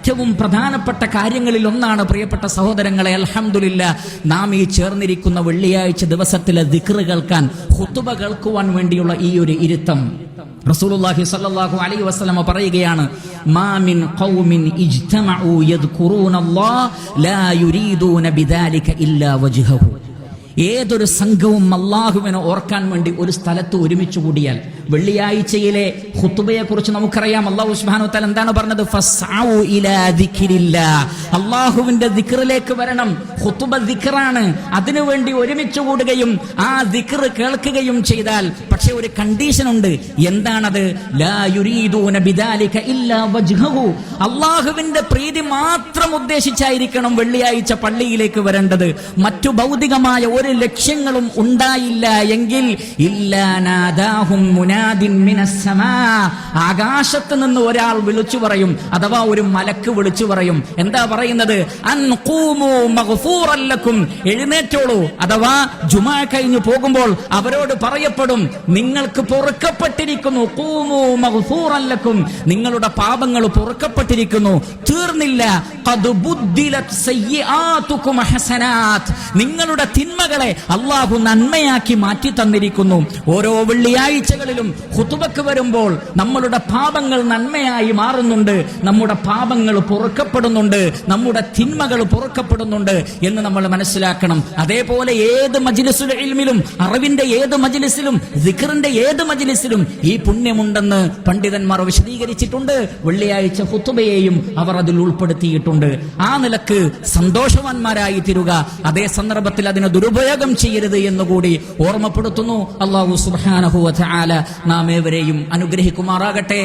ഏറ്റവും പ്രധാനപ്പെട്ട കാര്യങ്ങളിൽ ഒന്നാണ് പ്രിയപ്പെട്ട സഹോദരങ്ങളെ, അൽഹംദുലില്ലാ, നാം ഈ ചേർന്നിരിക്കുന്ന വെള്ളിയാഴ്ച ദിവസത്തിലെ ദിക്ർ കേൾക്കാൻ, ഖുതുബ കേൾക്കുവാൻ വേണ്ടിയുള്ള ഈ ഒരു ഇരുത്തം. റസൂലുള്ളാഹി സ്വല്ലല്ലാഹു അലൈഹി വസല്ലം പറയുകയാണ്, മാ മിൻ ഖൗമിൻ ഇജ്തമഉ യദ്കുറൂനല്ലാഹ ലാ യുരീദൂന ബിദാലിക ഇല്ലാ വജ്ഹഹു. ഏതൊരു സംഘവും അല്ലാഹുവിനെ ഓർക്കാൻ വേണ്ടി ഒരു സ്ഥലത്ത് ഒരുമിച്ച് കൂടിയാൽ, വെള്ളിയാഴ്ചയിലെ ഖുതുബയെ കുറിച്ച് നമുക്കറിയാം. അല്ലാഹു സുബ്ഹാനഹു വ തആല എന്താണ് പറഞ്ഞത്? ഫസ്ഔ ഇലാ ദിക്രില്ലാഹ്. അല്ലാഹുവിന്റെ ദിക്റിലേക്ക് വരണം. ഖുതുബ ദിക്റാണ്. അതിനുവേണ്ടി ഒരുമിച്ച് കൂടുകയും ആ ദിക്ർ കേൾക്കുകയും ചെയ്താൽ, പക്ഷേ ഒരു കണ്ടീഷൻ ഉണ്ട്. എന്താണത്? ലാ യുരീദൂന ബിദാലിക ഇല്ലാ വജ്ഹഹു. അല്ലാഹുവിന്റെ പ്രീതി മാത്രം ഉദ്ദേശിച്ചായിരിക്കണം വെള്ളിയാഴ്ച പള്ളിയിലേക്ക് വരേണ്ടത്. മറ്റു ഭൗതികമായ ഒരു ലക്ഷ്യങ്ങളും ഉണ്ടായില്ല എങ്കിൽ ഇല്ലാ നാദാഹും മുനാദിൻ മിനസ് സമാ. ആകാശത്ത് നിന്ന് ഒരാൾ വിളിച്ചു പറയും, അഥവാ ഒരു മലക്ക് വിളിച്ചു പറയും. എന്താ പറയുന്നത്? അൻ ഖൂമു മഗ്ഫൂറൻ ലക്കും. എഴുന്നേറ്റോളൂ. അഥവാ ജുമാ കഴിഞ്ഞു പോകുമ്പോൾ അവരോട് പറയപ്പെടും, നിങ്ങൾക്ക് പൊറുക്കപ്പെട്ടിരിക്കുന്നു. ഖൂമു മഗ്ഫൂറൻ ലക്കും. നിങ്ങളുടെ പാപങ്ങൾ പൊറുക്കപ്പെട്ടിരിക്കുന്നു. തീർന്നില്ല. ഖദ് ബുദ്ദിലത് സയ്യിആതുകും ഹസനാത്ത്. നിങ്ങളുടെ തിന്മകളെ അല്ലാഹു നന്മയാക്കി മാറ്റി തന്നിരിക്കുന്നു. ഓരോ വെള്ളിയാഴ്ചകളിലും ഖുതുബക്ക് വരുമ്പോൾ നമ്മളുടെ പാപങ്ങൾ നന്മയായി മാറുന്നുണ്ട്, നമ്മുടെ പാപങ്ങൾ പൊറുക്കപ്പെടുന്നുണ്ട്, നമ്മുടെ തിന്മകൾ പൊറുക്കപ്പെടുന്നുണ്ട് എന്ന് നമ്മൾ മനസ്സിലാക്കണം. അതേപോലെ ഏത് മജ്ലിസുൽ ഇൽമിലും, അറിവിന്റെ ഏത് മജ്ലിസിലും, ദിക്റിന്റെ ഏത് മജ്ലിസിലും ഈ പുണ്യമുണ്ടെന്ന് പണ്ഡിതന്മാർ വിശദീകരിച്ചിട്ടുണ്ട്. വെള്ളിയാഴ്ച ഖുതുബയെയും അവർ അതിൽ ഉൾപ്പെടുത്തിയിട്ടുണ്ട്. ആ നിലക്ക് സന്തോഷവാന്മാരായി തീരുക. അതേ സന്ദർഭത്തിൽ അതിനെ ദുരുപയോഗം ചെയ്യരുത് എന്നുകൂടി ഓർമ്മപ്പെടുത്തുന്നു. അല്ലാഹു സുബ്ഹാനഹു വ തആല നാം ഏവരെയും അനുഗ്രഹിക്കുമാറാകട്ടെ.